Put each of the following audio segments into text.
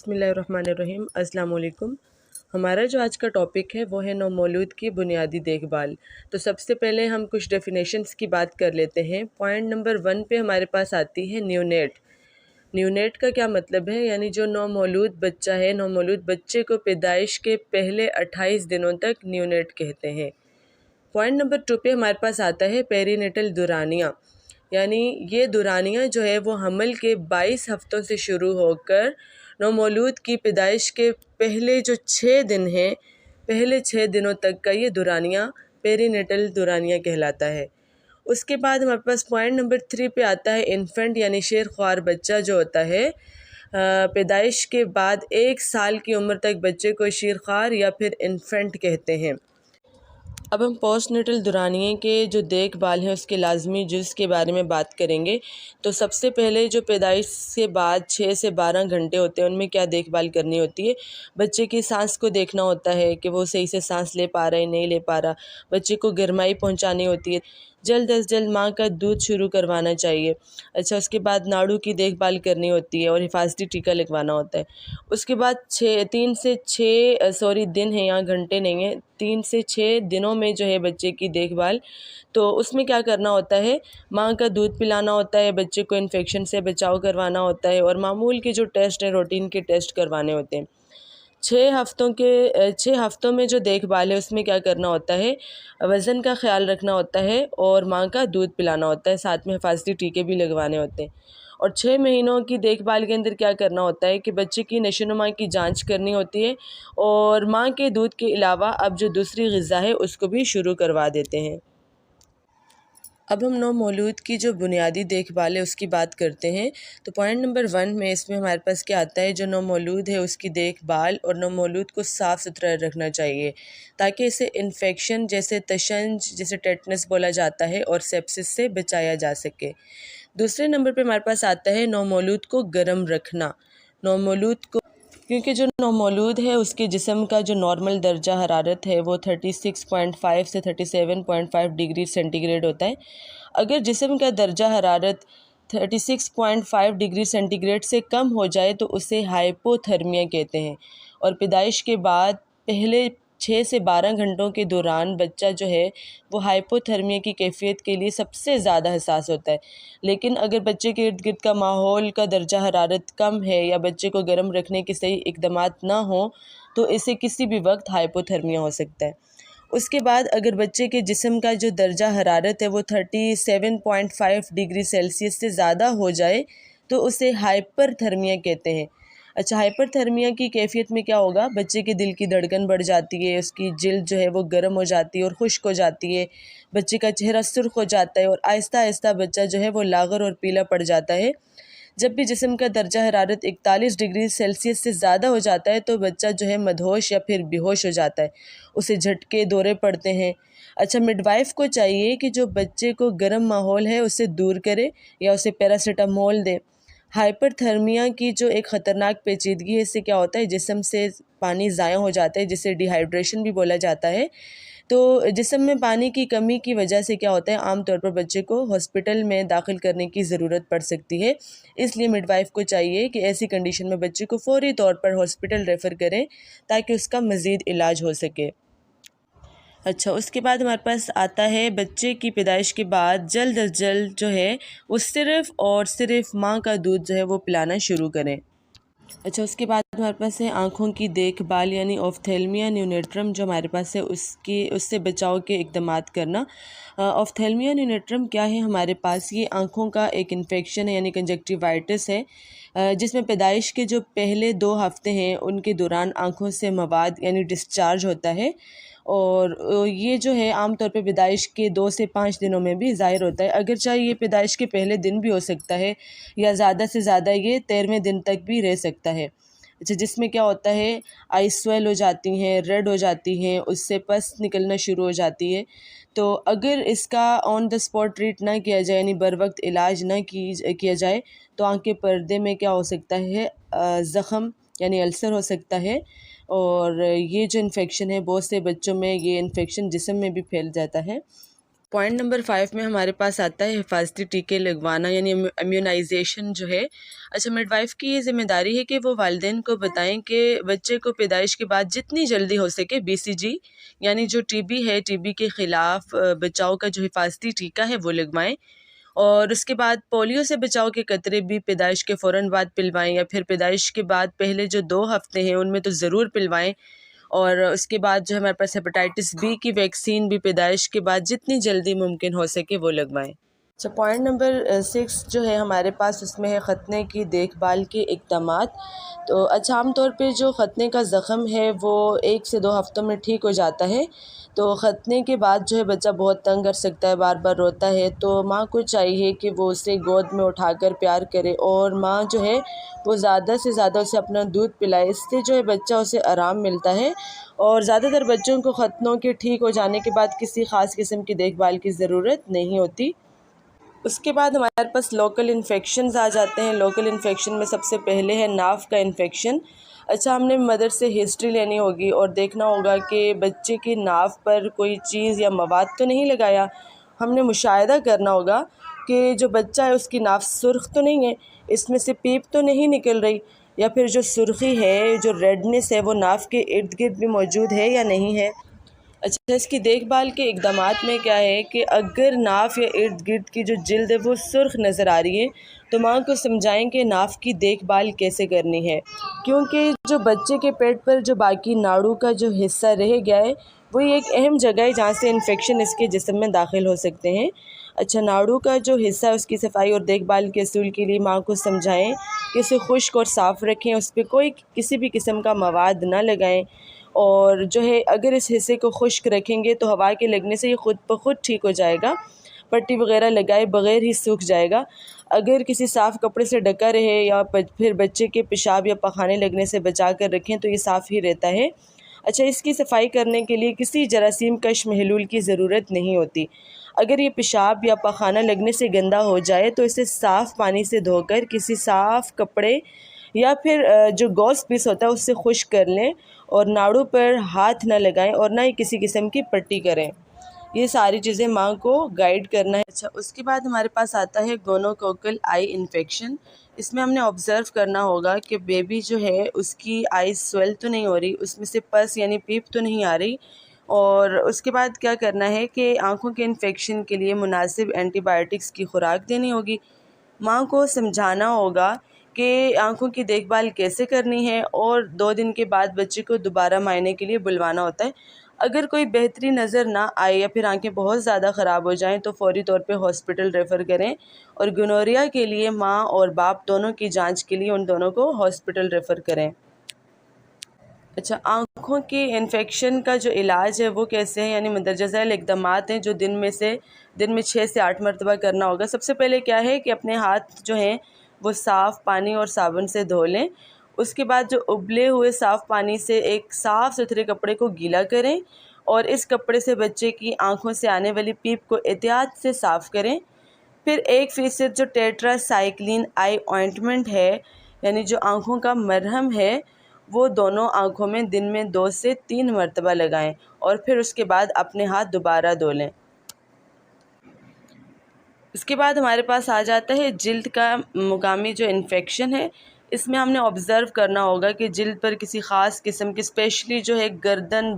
بسم اللہ الرحمن الرحیم۔ السلام علیکم۔ ہمارا جو آج کا ٹاپک ہے وہ ہے نومولود کی بنیادی دیکھ بھال۔ تو سب سے پہلے ہم کچھ ڈیفینیشنز کی بات کر لیتے ہیں۔ پوائنٹ نمبر 1 پہ ہمارے پاس آتی ہے نیونیٹ۔ نیونیٹ کا کیا مطلب ہے؟ یعنی جو نومولود بچہ ہے، نومولود بچے کو پیدائش کے پہلے 28 دنوں تک نیونیٹ کہتے ہیں۔ پوائنٹ نمبر 2 پہ ہمارے پاس آتا ہے پیرینیٹل دورانیہ، یعنی یہ دورانیہ جو ہے وہ حمل کے 22 ہفتوں سے شروع ہو کر نومولود کی پیدائش کے پہلے جو 6 دن ہیں، پہلے 6 دنوں تک کا یہ دورانیہ پیرینیٹل دورانیہ کہلاتا ہے۔ اس کے بعد ہمارے پاس پوائنٹ نمبر 3 پہ آتا ہے انفنٹ، یعنی شیر خوار بچہ جو ہوتا ہے پیدائش کے بعد 1 سال کی عمر تک بچے کو شیر خوار یا پھر انفنٹ کہتے ہیں۔ اب ہم پوسٹ نیٹل دورانیے کے جو دیکھ بھال ہے اس کے لازمی جز کے بارے میں بات کریں گے۔ تو سب سے پہلے جو پیدائش کے بعد 6 سے 12 گھنٹے ہوتے ہیں ان میں کیا دیکھ بھال کرنی ہوتی ہے؟ بچے کی سانس کو دیکھنا ہوتا ہے کہ وہ صحیح سے سانس لے پا رہا ہے نہیں لے پا رہا، بچے کو گرمائی پہنچانی ہوتی ہے، جلد از جلد ماں کا دودھ شروع کروانا چاہیے۔ اچھا، اس کے بعد ناڑو کی دیکھ بھال کرنی ہوتی ہے اور حفاظتی ٹیکہ لگوانا ہوتا ہے۔ اس کے بعد 3 سے 6 دن ہیں، یہاں گھنٹے نہیں ہیں، 3 سے 6 دنوں میں جو ہے بچے کی دیکھ بھال، تو اس میں کیا کرنا ہوتا ہے؟ ماں کا دودھ پلانا ہوتا ہے، بچے کو انفیکشن سے بچاؤ کروانا ہوتا ہے اور معمول کے جو ٹیسٹ ہیں، روٹین کے ٹیسٹ کروانے ہوتے ہیں۔ 6 ہفتوں میں جو دیکھ بھال ہے اس میں کیا کرنا ہوتا ہے؟ وزن کا خیال رکھنا ہوتا ہے اور ماں کا دودھ پلانا ہوتا ہے، ساتھ میں حفاظتی ٹیکے بھی لگوانے ہوتے ہیں۔ اور 6 مہینوں کی دیکھ بھال کے اندر کیا کرنا ہوتا ہے کہ بچے کی نشو و نما کی جانچ کرنی ہوتی ہے اور ماں کے دودھ کے علاوہ اب جو دوسری غذا ہے اس کو بھی شروع کروا دیتے ہیں۔ اب ہم نومولود کی جو بنیادی دیکھ بھال ہے اس کی بات کرتے ہیں۔ تو پوائنٹ نمبر 1 میں اس میں ہمارے پاس کیا آتا ہے؟ جو نومولود ہے اس کی دیکھ بھال اور نومولود کو صاف ستھرا رکھنا چاہیے تاکہ اسے انفیکشن جیسے تشنج، جیسے ٹیٹنس بولا جاتا ہے، اور سیپسس سے بچایا جا سکے۔ دوسرے نمبر پہ ہمارے پاس آتا ہے نومولود کو گرم رکھنا۔ نومولود کو، کیونکہ جو نومولود ہے اس کے جسم کا جو نارمل درجہ حرارت ہے وہ 36.5 سے 37.5 ڈگری سینٹی گریڈ ہوتا ہے۔ اگر جسم کا درجہ حرارت 36.5 ڈگری سینٹی گریڈ سے کم ہو جائے تو اسے ہائپو تھرمیا کہتے ہیں، اور پیدائش کے بعد پہلے 6 سے 12 گھنٹوں کے دوران بچہ جو ہے وہ ہائپو تھرمیا کی کیفیت کے لیے سب سے زیادہ حساس ہوتا ہے۔ لیکن اگر بچے کے ارد گرد کا ماحول کا درجہ حرارت کم ہے یا بچے کو گرم رکھنے کے صحیح اقدامات نہ ہوں تو اسے کسی بھی وقت ہائپو تھرمیا ہو سکتا ہے۔ اس کے بعد اگر بچے کے جسم کا جو درجہ حرارت ہے وہ 37.5 ڈگری سیلسیس سے زیادہ ہو جائے تو اسے ہائپر تھرمیا کہتے ہیں۔ اچھا، ہائپر تھرمیا کی کیفیت میں کیا ہوگا؟ بچے کے دل کی دھڑکن بڑھ جاتی ہے، اس کی جلد جو ہے وہ گرم ہو جاتی ہے اور خشک ہو جاتی ہے، بچے کا چہرہ سرخ ہو جاتا ہے اور آہستہ آہستہ بچہ جو ہے وہ لاغر اور پیلا پڑ جاتا ہے۔ جب بھی جسم کا درجہ حرارت 41 ڈگری سیلسیس سے زیادہ ہو جاتا ہے تو بچہ جو ہے مدہوش یا پھر بے ہوش ہو جاتا ہے، اسے جھٹکے دورے پڑتے ہیں۔ اچھا، مڈ وائف کو چاہیے کہ جو بچے کو گرم ماحول ہے اسے دور کرے یا اسے پیراسیٹامول دے۔ ہائپر تھرمیا کی جو ایک خطرناک پیچیدگی ہے، اس سے کیا ہوتا ہے؟ جسم سے پانی ضائع ہو جاتا ہے، جسے ڈی ہائیڈریشن بھی بولا جاتا ہے۔ تو جسم میں پانی کی کمی کی وجہ سے کیا ہوتا ہے؟ عام طور پر بچے کو ہاسپٹل میں داخل کرنے کی ضرورت پڑ سکتی ہے، اس لیے مڈ وائف کو چاہیے کہ ایسی کنڈیشن میں بچے کو فوری طور پر ہاسپٹل ریفر کریں تاکہ اس کا مزید علاج ہو سکے۔ اچھا، اس کے بعد ہمارے پاس آتا ہے بچے کی پیدائش کے بعد جلد از جلد جو ہے وہ صرف اور صرف ماں کا دودھ جو ہے وہ پلانا شروع کریں۔ اچھا، اس کے بعد ہمارے پاس ہے آنکھوں کی دیکھ بھال، یعنی آفتھیلمیا نیونیٹرم جو ہمارے پاس ہے اس سے بچاؤ کے اقدامات کرنا۔ آفتھیلمیا نیونیٹرم کیا ہے ہمارے پاس؟ یہ آنکھوں کا ایک انفیکشن ہے، یعنی کنجکٹیوائٹس ہے، جس میں پیدائش کے جو پہلے 2 ہفتے ہیں ان کے دوران آنکھوں سے مواد یعنی ڈسچارج ہوتا ہے، اور یہ جو ہے عام طور پہ پیدائش کے 2 سے 5 دنوں میں بھی ظاہر ہوتا ہے، اگرچہ یہ پیدائش کے پہلے دن بھی ہو سکتا ہے یا زیادہ سے زیادہ یہ 13ویں دن تک بھی رہ سکتا ہے۔ اچھا، جس میں کیا ہوتا ہے؟ آئی سویل ہو جاتی ہیں، ریڈ ہو جاتی ہیں، اس سے پس نکلنا شروع ہو جاتی ہے۔ تو اگر اس کا آن دا اسپاٹ ٹریٹ نہ کیا جائے، یعنی بر وقت علاج نہ کیا جائے تو آنکھ کے پردے میں کیا ہو سکتا ہے؟ زخم یعنی السر ہو سکتا ہے، اور یہ جو انفیکشن ہے بہت سے بچوں میں یہ انفیکشن جسم میں بھی پھیل جاتا ہے۔ پوائنٹ نمبر 5 میں ہمارے پاس آتا ہے حفاظتی ٹیکے لگوانا یعنی امیونائزیشن جو ہے۔ اچھا، مڈ وائف کی یہ ذمہ داری ہے کہ وہ والدین کو بتائیں کہ بچے کو پیدائش کے بعد جتنی جلدی ہو سکے BCG یعنی جو TB ہے، TB کے خلاف بچاؤ کا جو حفاظتی ٹیکہ ہے وہ لگوائیں، اور اس کے بعد پولیو سے بچاؤ کے قطرے بھی پیدائش کے فوراً بعد پلوائیں، یا پھر پیدائش کے بعد پہلے جو 2 ہفتے ہیں ان میں تو ضرور پلوائیں، اور اس کے بعد جو ہمارے پاس ہیپاٹائٹس B کی ویکسین بھی پیدائش کے بعد جتنی جلدی ممکن ہو سکے وہ لگوائیں۔ اچھا، پوائنٹ نمبر 6 جو ہے ہمارے پاس، اس میں ہے ختنے کی دیکھ بھال کے اقدامات۔ تو اچھا، عام طور پہ جو ختنے کا زخم ہے وہ 1 سے 2 ہفتوں میں ٹھیک ہو جاتا ہے، تو ختنے کے بعد جو ہے بچہ بہت تنگ کر سکتا ہے، بار بار روتا ہے، تو ماں کو چاہیے کہ وہ اسے گود میں اٹھا کر پیار کرے، اور ماں جو ہے وہ زیادہ سے زیادہ اسے اپنا دودھ پلائے، اس سے جو ہے بچہ اسے آرام ملتا ہے۔ اور زیادہ تر بچوں کو ختنوں کے ٹھیک ہو جانے کے بعد کسی خاص قسم کی دیکھ بھال کی ضرورت نہیں ہوتی۔ اس کے بعد ہمارے پاس لوکل انفیکشنز آ جاتے ہیں۔ لوکل انفیکشن میں سب سے پہلے ہے ناف کا انفیکشن۔ اچھا، ہم نے مدر سے ہسٹری لینی ہوگی اور دیکھنا ہوگا کہ بچے کی ناف پر کوئی چیز یا مواد تو نہیں لگایا۔ ہم نے مشاہدہ کرنا ہوگا کہ جو بچہ ہے اس کی ناف سرخ تو نہیں ہے، اس میں سے پیپ تو نہیں نکل رہی، یا پھر جو سرخی ہے، جو ریڈنس ہے، وہ ناف کے ارد گرد بھی موجود ہے یا نہیں ہے۔ اچھا، اس کی دیکھ بھال کے اقدامات میں کیا ہے کہ اگر ناف یا ارد گرد کی جو جلد ہے وہ سرخ نظر آ رہی ہے تو ماں کو سمجھائیں کہ ناف کی دیکھ بھال کیسے کرنی ہے، کیونکہ جو بچے کے پیٹ پر جو باقی ناڑو کا جو حصہ رہ گیا ہے وہی ایک اہم جگہ ہے جہاں سے انفیکشن اس کے جسم میں داخل ہو سکتے ہیں۔ اچھا، ناڑو کا جو حصہ ہے اس کی صفائی اور دیکھ بھال کے اصول کے لیے ماں کو سمجھائیں کہ اسے خشک اور صاف رکھیں، اس پہ کسی بھی قسم کا مواد نہ لگائیں، اور جو ہے اگر اس حصے کو خشک رکھیں گے تو ہوا کے لگنے سے یہ خود بخود ٹھیک ہو جائے گا، پٹی وغیرہ لگائے بغیر ہی سوکھ جائے گا۔ اگر کسی صاف کپڑے سے ڈھکا رہے یا پھر بچے کے پیشاب یا پخانے لگنے سے بچا کر رکھیں تو یہ صاف ہی رہتا ہے۔ اچھا، اس کی صفائی کرنے کے لیے کسی جراثیم کش محلول کی ضرورت نہیں ہوتی۔ اگر یہ پیشاب یا پخانہ لگنے سے گندا ہو جائے تو اسے صاف پانی سے دھو کر کسی صاف کپڑے یا پھر جو گوز پیس ہوتا ہے اس سے خشک کر لیں، اور ناڑو پر ہاتھ نہ لگائیں اور نہ ہی کسی قسم کی پٹی کریں۔ یہ ساری چیزیں ماں کو گائیڈ کرنا ہے۔ اچھا، اس کے بعد ہمارے پاس آتا ہے گونوکوکل آئی انفیکشن۔ اس میں ہم نے آبزرو کرنا ہوگا کہ بیبی جو ہے اس کی آئیز سویل تو نہیں ہو رہی، اس میں سے پس یعنی پیپ تو نہیں آ رہی، اور اس کے بعد کیا کرنا ہے کہ آنکھوں کے انفیکشن کے لیے مناسب اینٹی بائیوٹکس کی خوراک دینی ہوگی۔ ماں کو سمجھانا ہوگا کہ آنکھوں کی دیکھ بھال کیسے کرنی ہے، اور 2 دن کے بعد بچے کو دوبارہ معائنے کے لیے بلوانا ہوتا ہے۔ اگر کوئی بہتری نظر نہ آئے یا پھر آنکھیں بہت زیادہ خراب ہو جائیں تو فوری طور پہ ہاسپٹل ریفر کریں، اور گنوریا کے لیے ماں اور باپ دونوں کی جانچ کے لیے ان دونوں کو ہاسپٹل ریفر کریں۔ اچھا، آنکھوں کے انفیکشن کا جو علاج ہے وہ کیسے ہے، یعنی مندرجہ ذیل اقدامات ہیں جو دن میں 6 سے 8 مرتبہ کرنا ہوگا۔ سب سے پہلے کیا ہے کہ اپنے ہاتھ جو ہیں وہ صاف پانی اور صابن سے دھو لیں۔ اس کے بعد جو ابلے ہوئے صاف پانی سے ایک صاف ستھرے کپڑے کو گیلا کریں، اور اس کپڑے سے بچے کی آنکھوں سے آنے والی پیپ کو احتیاط سے صاف کریں۔ پھر 1% جو ٹیٹرا سائیکلین آئی آئنٹمنٹ ہے، یعنی جو آنکھوں کا مرہم ہے، وہ دونوں آنکھوں میں دن میں 2 سے 3 مرتبہ لگائیں، اور پھر اس کے بعد اپنے ہاتھ دوبارہ دھو لیں۔ اس کے بعد ہمارے پاس آ جاتا ہے جلد کا مقامی جو انفیکشن ہے۔ اس میں ہم نے آبزرو کرنا ہوگا کہ جلد پر کسی خاص قسم کی اسپیشلی جو ہے گردن،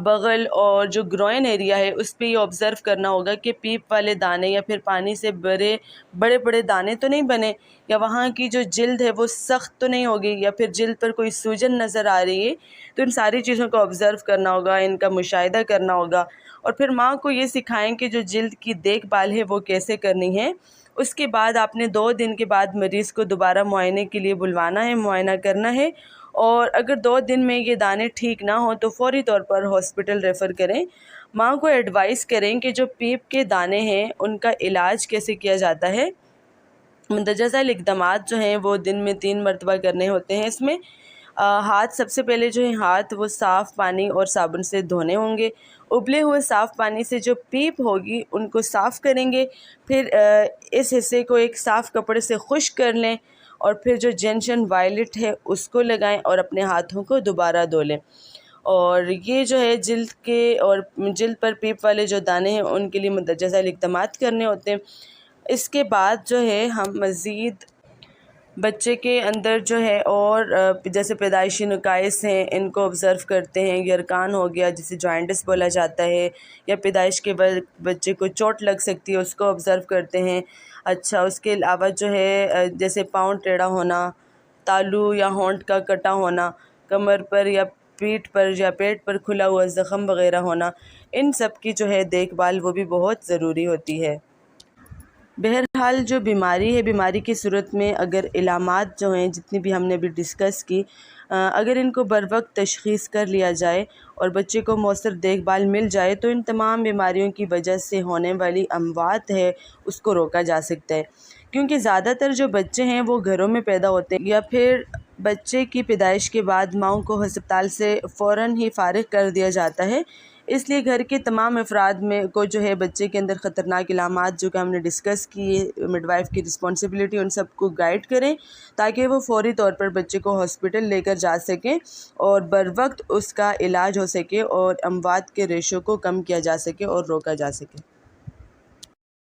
بغل اور جو گروئن ایریا ہے اس پہ یہ آبزرو کرنا ہوگا کہ پیپ والے دانے یا پھر پانی سے بڑے دانے تو نہیں بنے، یا وہاں کی جو جلد ہے وہ سخت تو نہیں ہوگی، یا پھر جلد پر کوئی سوجن نظر آ رہی ہے۔ تو ان ساری چیزوں کو آبزرو کرنا ہوگا، ان کا مشاہدہ کرنا ہوگا، اور پھر ماں کو یہ سکھائیں کہ جو جلد کی دیکھ بھال ہے وہ کیسے کرنی ہے۔ اس کے بعد آپ نے 2 دن کے بعد مریض کو دوبارہ معائنے کے لیے بلوانا ہے، معائنہ کرنا ہے، اور اگر 2 دن میں یہ دانے ٹھیک نہ ہوں تو فوری طور پر ہاسپٹل ریفر کریں۔ ماں کو ایڈوائز کریں کہ جو پیپ کے دانے ہیں ان کا علاج کیسے کیا جاتا ہے۔ مندرجہ ذیل اقدامات جو ہیں وہ دن میں 3 مرتبہ کرنے ہوتے ہیں۔ اس میں ہاتھ سب سے پہلے جو ہے ہاتھ وہ صاف پانی اور صابن سے دھونے ہوں گے۔ ابلے ہوئے صاف پانی سے جو پیپ ہوگی ان کو صاف کریں گے، پھر اس حصے کو ایک صاف کپڑے سے خشک کر لیں، اور پھر جو جینشن وائلٹ ہے اس کو لگائیں اور اپنے ہاتھوں کو دوبارہ دھو لیں، اور یہ جو ہے جلد پر پیپ والے جو دانے ہیں ان کے لیے مندرجہ ذیل اقدامات کرنے ہوتے ہیں۔ اس کے بعد جو ہے ہم مزید بچے کے اندر جو ہے اور جیسے پیدائشی نقائص ہیں ان کو آبزرو کرتے ہیں۔ یرکان ہو گیا جسے جوائنٹس بولا جاتا ہے، یا پیدائش کے بچے کو چوٹ لگ سکتی ہے، اس کو آبزرو کرتے ہیں۔ اچھا، اس کے علاوہ جو ہے جیسے پاؤں ٹیڑھا ہونا، تالو یا ہونٹ کا کٹا ہونا، کمر پر یا پیٹھ پر یا پیٹ پر کھلا ہوا زخم وغیرہ ہونا، ان سب کی جو ہے دیکھ بھال وہ بھی بہت ضروری ہوتی ہے۔ بہرحال جو بیماری ہے، بیماری کی صورت میں اگر علامات جو ہیں جتنی بھی ہم نے بھی ڈسکس کی، اگر ان کو بروقت تشخیص کر لیا جائے اور بچے کو مؤثر دیکھ بھال مل جائے تو ان تمام بیماریوں کی وجہ سے ہونے والی اموات ہے اس کو روکا جا سکتا ہے، کیونکہ زیادہ تر جو بچے ہیں وہ گھروں میں پیدا ہوتے ہیں یا پھر بچے کی پیدائش کے بعد ماؤں کو ہسپتال سے فوراً ہی فارغ کر دیا جاتا ہے۔ اس لیے گھر کے تمام افراد کو جو ہے بچے کے اندر خطرناک علامات جو کہ ہم نے ڈسکس کیے، مڈ وائف کی رسپانسبلٹی، ان سب کو گائیڈ کریں تاکہ وہ فوری طور پر بچے کو ہاسپٹل لے کر جا سکیں اور بروقت اس کا علاج ہو سکے اور اموات کے ریشو کو کم کیا جا سکے اور روکا جا سکے۔